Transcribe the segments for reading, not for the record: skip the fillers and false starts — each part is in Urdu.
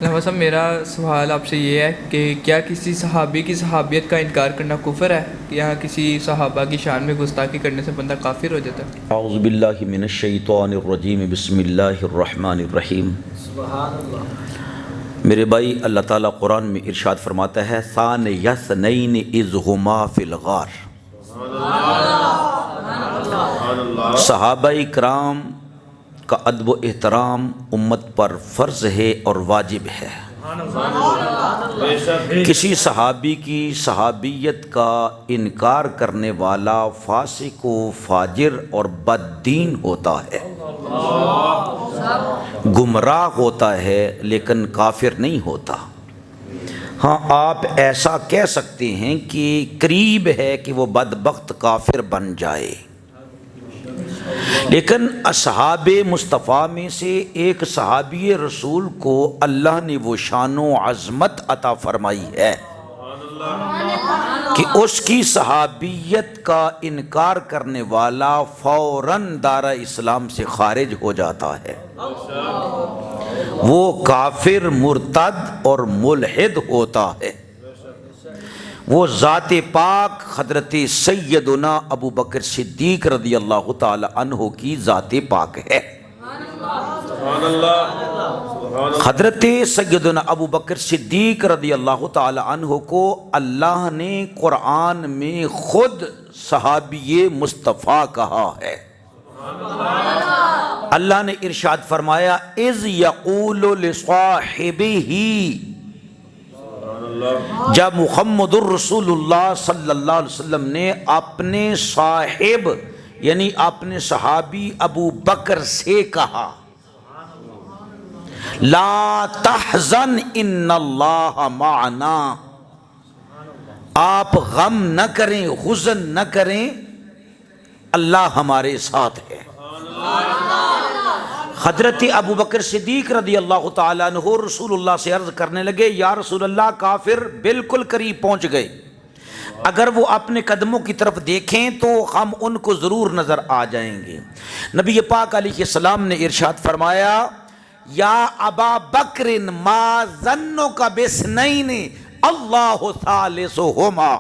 علامہ صاحب میرا سوال آپ سے یہ ہے کہ کیا کسی صحابی کی صحابیت کا انکار کرنا کفر ہے؟ یا کسی صحابہ کی شان میں گستاخی کرنے سے بندہ کافر ہو جاتا ہے؟ اعوذ باللہ من الشیطان الرجیم بسم اللہ الرحمن الرحیم۔ سبحان اللہ۔ میرے بھائی، اللہ تعالیٰ قرآن میں ارشاد فرماتا ہے ثانی اثنین اذ ہما فی الغار۔ صحابہ کرام کا ادب و احترام امت پر فرض ہے اور واجب ہے۔ کسی صحابی کی صحابیت کا انکار کرنے والا فاسق و فاجر اور بددین ہوتا ہے، گمراہ ہوتا ہے، لیکن کافر نہیں ہوتا۔ ہاں، آپ ایسا کہہ سکتے ہیں کہ قریب ہے کہ وہ بدبخت کافر بن جائے، لیکن اصحاب مصطفیٰ میں سے ایک صحابی رسول کو اللہ نے وہ شان و عظمت عطا فرمائی ہے کہ اس کی صحابیت کا انکار کرنے والا فوراً دائرہ اسلام سے خارج ہو جاتا ہے، وہ کافر، مرتد اور ملحد ہوتا ہے۔ وہ ذات پاک حضرت سیدنا ابو بکر صدیق رضی اللہ تعالی عنہ کی ذات پاک ہے۔ حضرت سیدنا ابو بکر صدیق رضی اللہ تعالی عنہ کو اللہ نے قرآن میں خود صحابی مصطفیٰ کہا ہے۔ اللہ نے ارشاد فرمایا اذ یقول لصاحبہ، جب محمد الرسول اللہ صلی اللہ علیہ وسلم نے اپنے صاحب یعنی اپنے صحابی ابو بکر سے کہا لا تحزن ان اللہ معنا، آپ غم نہ کریں، حزن نہ کریں، اللہ ہمارے ساتھ ہے۔ حضرت ابو بکر صدیق رضی اللہ تعالیٰ عنہ رسول اللہ سے عرض کرنے لگے یا رسول اللہ، کافر بالکل قریب پہنچ گئے، اگر وہ اپنے قدموں کی طرف دیکھیں تو ہم ان کو ضرور نظر آ جائیں گے۔ نبی پاک علیہ السلام نے ارشاد فرمایا یا ابا بکر ما ظنک باثنین اللہ ثالثہما،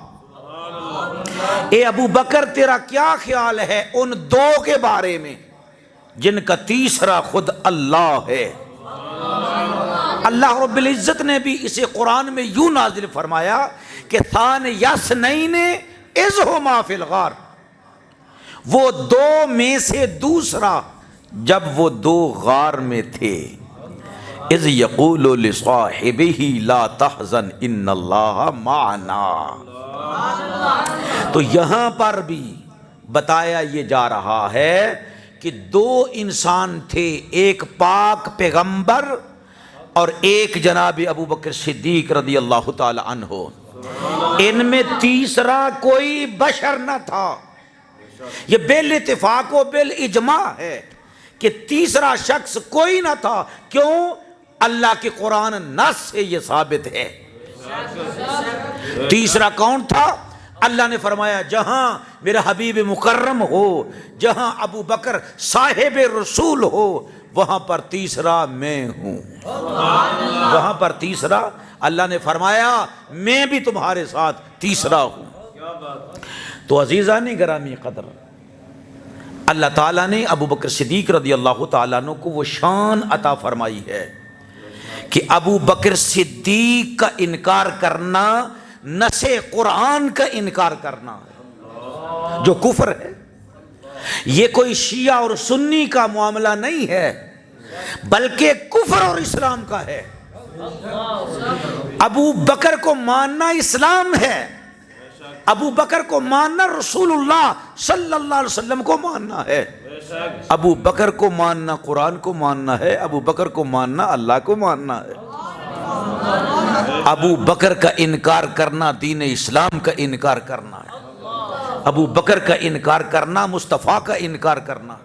اے ابو بکر تیرا کیا خیال ہے ان دو کے بارے میں جن کا تیسرا خود اللہ ہے۔ اللہ رب العزت نے بھی اسے قرآن میں یوں نازل فرمایا کہ ثانی اثنین اذ ہما فی الغار، وہ دو میں سے دوسرا جب وہ دو غار میں تھے، اذ یقول لصاحبہ لا تحزن ان اللہ معنا۔ تو یہاں پر بھی بتایا یہ جا رہا ہے کہ دو انسان تھے، ایک پاک پیغمبر اور ایک جناب ابو بکر صدیق رضی اللہ تعالی عنہ، ان میں تیسرا کوئی بشر نہ تھا۔ یہ بالاتفاق و بالاجماع ہے کہ تیسرا شخص کوئی نہ تھا۔ کیوں؟ اللہ کے قرآن نص سے یہ ثابت ہے۔ تیسرا کون تھا؟ اللہ نے فرمایا جہاں میرا حبیب مکرم ہو، جہاں ابو بکر صاحب رسول ہو، وہاں پر تیسرا میں ہوں۔ وہاں پر تیسرا اللہ نے فرمایا میں بھی تمہارے ساتھ تیسرا ہوں۔ تو عزیزان گرامی قدر، اللہ تعالیٰ نے ابو بکر صدیق رضی اللہ تعالیٰ عنہ کو وہ شان عطا فرمائی ہے کہ ابو بکر صدیق کا انکار کرنا نص قرآن کا انکار کرنا ہے، جو کفر ہے۔ یہ کوئی شیعہ اور سنی کا معاملہ نہیں ہے، بلکہ کفر اور اسلام کا ہے۔ ابو بکر کو ماننا اسلام ہے، ابو بکر کو ماننا رسول اللہ صلی اللہ علیہ وسلم کو ماننا ہے، ابو بکر کو ماننا قرآن کو ماننا ہے، ابو بکر کو ماننا اللہ کو ماننا ہے۔ ابو بکر کا انکار کرنا دین اسلام کا انکار کرنا ہے، ابو بکر کا انکار کرنا مصطفیٰ کا انکار کرنا،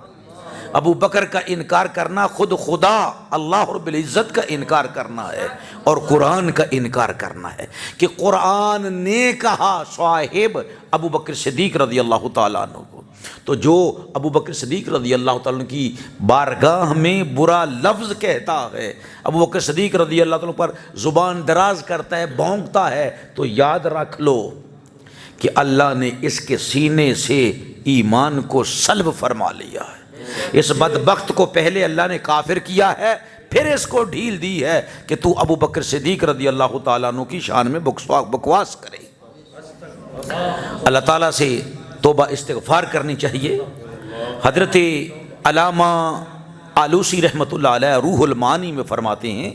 ابو بکر کا انکار کرنا خود خدا اللہ رب العزت کا انکار کرنا ہے، اور قرآن کا انکار کرنا ہے کہ قرآن نے کہا صاحب ابو بکر صدیق رضی اللہ تعالیٰ عنہ کو۔ تو جو ابو بکر صدیق رضی اللہ تعالیٰ عنہ کی بارگاہ میں برا لفظ کہتا ہے، ابو بکر صدیق رضی اللہ تعالیٰ عنہ پر زبان دراز کرتا ہے، بھونکتا ہے، تو یاد رکھ لو کہ اللہ نے اس کے سینے سے ایمان کو سلب فرما لیا ہے۔ اس بدبخت کو پہلے اللہ نے کافر کیا ہے، پھر اس کو ڈھیل دی ہے کہ تو ابو بکر صدیق رضی اللہ تعالیٰ عنہ کی شان میں بکواس کرے۔ اللہ تعالیٰ سے توبہ استغفار کرنی چاہیے۔ حضرت علامہ آلوسی رحمۃ اللہ علیہ روح المعانی میں فرماتے ہیں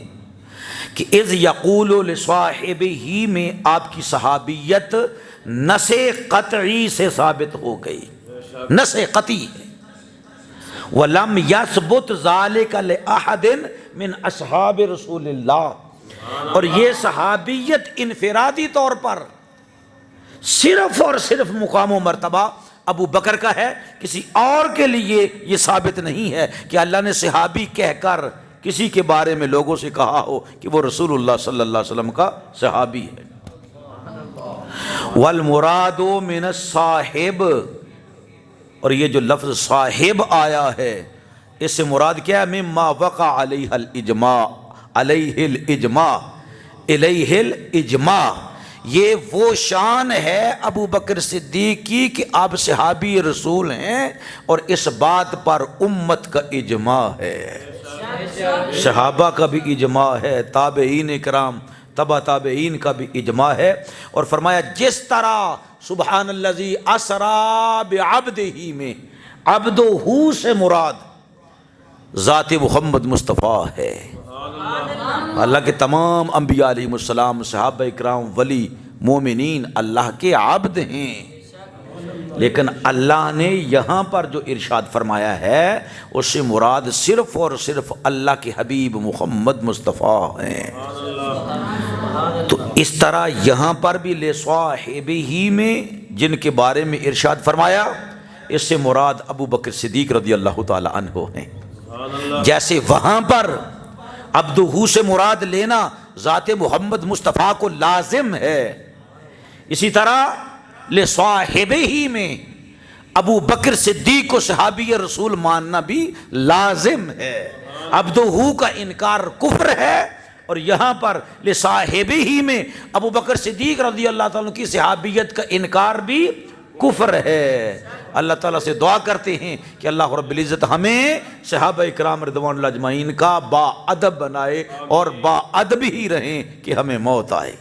کہ اذ یقول لصاحبہ میں آپ کی صحابیت نس قطعی سے ثابت ہو گئی، نس قطعی ہے۔ وَلَمْ يَثْبُتْ ذَلِكَ لِأَحَدٍ مِّنْ أَصْحَابِ رسول اللہ، اور یہ صحابیت انفرادی طور پر صرف اور صرف مقام و مرتبہ ابو بکر کا ہے، کسی اور کے لیے یہ ثابت نہیں ہے کہ اللہ نے صحابی کہہ کر کسی کے بارے میں لوگوں سے کہا ہو کہ وہ رسول اللہ صلی اللہ علیہ وسلم کا صحابی ہے۔ والمراد من الصاحب، اور یہ جو لفظ صاحب آیا ہے اس سے مراد کیا ہے؟ مما وقع علیہ الاجماع، علیہ الاجماع، علیہ الاجماع، یہ وہ شان ہے ابو بکر صدیق کی کہ آپ صحابی رسول ہیں اور اس بات پر امت کا اجماع ہے، صحابہ کا بھی اجماع ہے، تابعین کرام تبع تابعین کا بھی اجماع ہے۔ اور فرمایا جس طرح سبحان الذی اسری بعبدہ میں عبدہ سے مراد ذات محمد مصطفیٰ ہے۔ اللہ کے تمام انبیاء علیہ السلام، صحابہ اکرام، ولی، مومنین اللہ کے عبد ہیں، لیکن اللہ نے یہاں پر جو ارشاد فرمایا ہے اس سے مراد صرف اور صرف اللہ کے حبیب محمد مصطفیٰ ہیں۔ تو اس طرح یہاں پر بھی لصاحبہ میں جن کے بارے میں ارشاد فرمایا اس سے مراد ابو بکر صدیق رضی اللہ تعالی عنہ ہیں، جیسے وہاں پر عبدہ سے مراد لینا ذات محمد مصطفیٰ کو لازم ہے، اسی طرح لصاحبہ میں ابو بکر صدیق کو صحابی رسول ماننا بھی لازم ہے۔ عبدہ کا انکار کفر ہے، اور یہاں پر لصاحبہ میں ابو بکر صدیق رضی اللہ تعالیٰ کی صحابیت کا انکار بھی کفر ہے۔ اللہ تعالیٰ سے دعا کرتے ہیں کہ اللہ رب العزت ہمیں صحابہ اکرام رضوان اللہ اجمعین کا با ادب بنائے اور با ادب ہی رہیں کہ ہمیں موت آئے۔